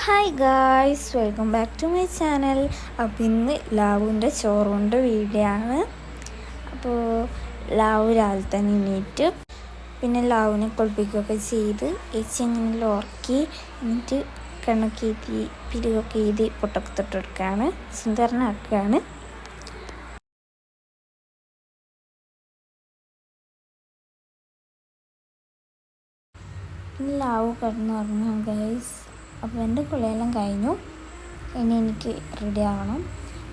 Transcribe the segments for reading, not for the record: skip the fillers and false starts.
Hi guys, welcome back to my channel. അപ്പോൾ ഇന്ന് ലാവുവിൻ്റെ ചോറുകൊണ്ട് video ആണ്. അപ്പോൾ ലാവു രാവിലെ തന്നെ എണീറ്റ് പിന്നെ ലാവുവിനെ കുളിപ്പിക്കുകയൊക്കെ ചെയ്ത് എങ്ങനെ ഉറക്കി എന്നിട്ട് കണ്ണൊക്കെ എഴുതി പിരികൊക്കെ എഴുതി പൊട്ടൊക്കെ തൊട്ടെടുക്കുകയാണ്, സുന്ദരനാക്കുകയാണ്. ലാവു കിടന്നുറങ്ങാം ഗൈസ്. അപ്പോൾ എൻ്റെ കുളിയെല്ലാം കഴിഞ്ഞു. ഇനി എനിക്ക് റെഡി ആവണം.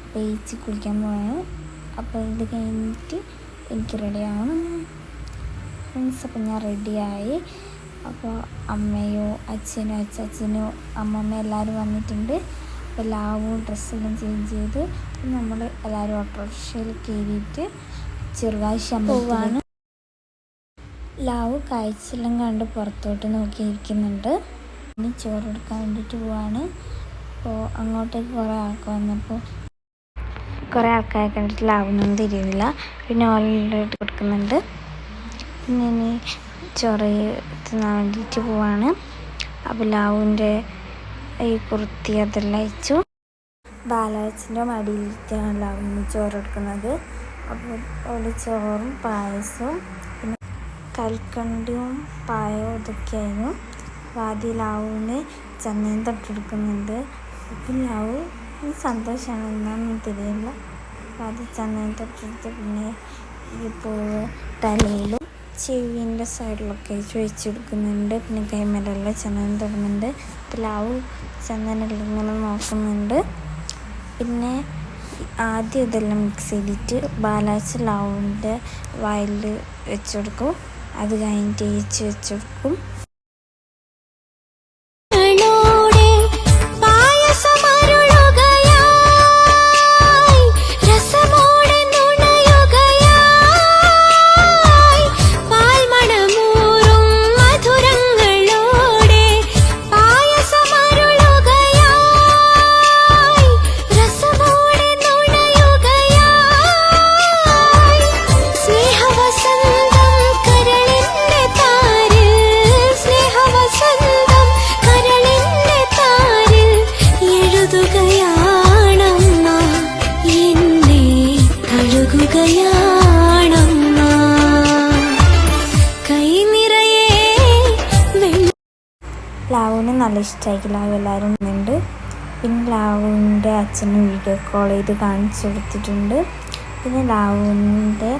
അപ്പോൾ ഏച്ചി കുളിക്കാൻ പോവാണ്. അപ്പോൾ ഇത് കഴിഞ്ഞിട്ട് എനിക്ക് റെഡി ആവണം മീൻസ്. അപ്പോൾ ഞാൻ റെഡിയായി. അപ്പോൾ അമ്മയോ അച്ഛനോ അച്ഛനും അമ്മമ്മ എല്ലാവരും വന്നിട്ടുണ്ട്. അപ്പോൾ ലാവും ഡ്രസ്സെല്ലാം ചേഞ്ച് ചെയ്ത് നമ്മൾ എല്ലാവരും ഓട്ടോറിക്ഷയിൽ കയറിയിട്ട് ചെറുകാഴ്ച പോവാണ്. ലാവ് കാഴ്ചയെല്ലാം കണ്ട് പുറത്തോട്ട് നോക്കിയിരിക്കുന്നുണ്ട്. ഇനി ചോറെടുക്കാൻ വേണ്ടിയിട്ട് പോവാണ്. അപ്പോൾ അങ്ങോട്ടേക്ക് കുറേ ആൾക്കാർ വന്നപ്പോൾ കുറേ ആൾക്കാരെ കണ്ടിട്ട് ലാവൊന്നും തിരിയില്ല. പിന്നെ ഓൾറെഡി കൊടുക്കുന്നുണ്ട്. പിന്നെ ഇനി ചോറ് തിന്നാൻ വേണ്ടിയിട്ട് പോവാണ്. അപ്പോൾ ലാവുവിൻ്റെ ഈ കുർത്തി അതെല്ലാം അയച്ചു. ബാലാച്ചിൻ്റെ മടിയിലിട്ടാണ് ലാവിന് ചോറെടുക്കുന്നത്. അപ്പോൾ ഒരു ചോറും പായസവും പിന്നെ കൽക്കണ്ടിയും പായവും ഇതൊക്കെയായിരുന്നു. ആദ്യം ലാവുവിന് ചന്ദനം തൊട്ടെടുക്കുന്നുണ്ട്. അപ്പം ലാവു സന്തോഷമാണ്, എന്താണെന്ന് തിരിയില്ല. ആദ്യം ചന്ദനം തൊട്ടെടുത്ത് പിന്നെ ഈ പൂവ് തലയിലും ചെവിൻ്റെ സൈഡിലൊക്കെ വെച്ചെടുക്കുന്നുണ്ട്. പിന്നെ കൈമലെല്ലാം ചന്ദനം തൊടുന്നുണ്ട്. അപ്പം ലാവു ചന്ദനെല്ലാം ഇങ്ങനെ നോക്കുന്നുണ്ട്. പിന്നെ ആദ്യം ഇതെല്ലാം മിക്സ് ചെയ്തിട്ട് ബാലാച്ച് ലാവുവിൻ്റെ വായിൽ വെച്ചെടുക്കും. അത് കഴിഞ്ഞിട്ട് ഏച്ച് വെച്ചെടുക്കും. ലാവുവിന് നല്ല ഇഷ്ടമായിരിക്കും. ലാവു എല്ലാവരും ഉണ്ട്. പിന്നെ ലാവുവിൻ്റെ അച്ഛനും വീഡിയോ കോൾ ചെയ്ത് കാണിച്ചു കൊടുത്തിട്ടുണ്ട്. പിന്നെ ലാവുവിൻ്റെ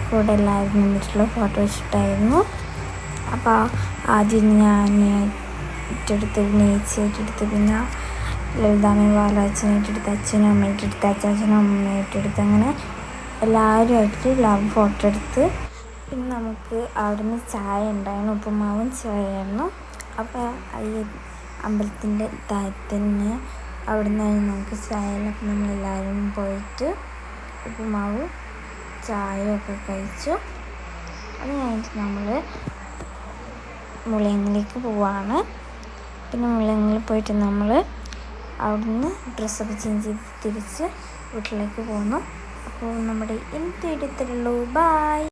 കൂടെ എല്ലാവരും നിന്നിട്ടുള്ള ഫോട്ടോഷൂട്ടായിരുന്നു. അപ്പോൾ ആദ്യം ഞാൻ ഏറ്റെടുത്ത് നേച്ചേറ്റെടുത്ത് പിന്നെ ലളിതാമ്മയും ബാലാച്ചനായിട്ടെടുത്ത് അച്ഛനും അമ്മയായിട്ടെടുത്ത് അച്ചാച്ചനും അമ്മയായിട്ടെടുത്ത് അങ്ങനെ എല്ലാവരുമായിട്ട് ലാവ് ഫോട്ടോ എടുത്ത് പിന്നെ നമുക്ക് അവിടുന്ന് ചായ ഉണ്ടായിരുന്നു, ഉപ്പുമാവും ചായയായിരുന്നു. അപ്പോൾ ഈ അമ്പലത്തിൻ്റെ താഴത്തന്നെ അവിടെ നിന്നായിരുന്നു നമുക്ക് ചായയെല്ലാം. അപ്പം നമ്മളെല്ലാവരും പോയിട്ട് ഉപ്പുമാവും ചായയൊക്കെ കഴിച്ചു. അത് കഴിഞ്ഞിട്ട് നമ്മൾ മുളയങ്ങളിലേക്ക് പോവാണ്. പിന്നെ മുളയങ്ങളിൽ പോയിട്ട് നമ്മൾ അവിടുന്ന് ഡ്രസ്സൊക്കെ ചേഞ്ച് ചെയ്ത് തിരിച്ച് വീട്ടിലേക്ക് പോന്നു. അപ്പോൾ നമ്മുടെ ഇന്നത്തെ എടുത്തുള്ളൂ. ബായ്.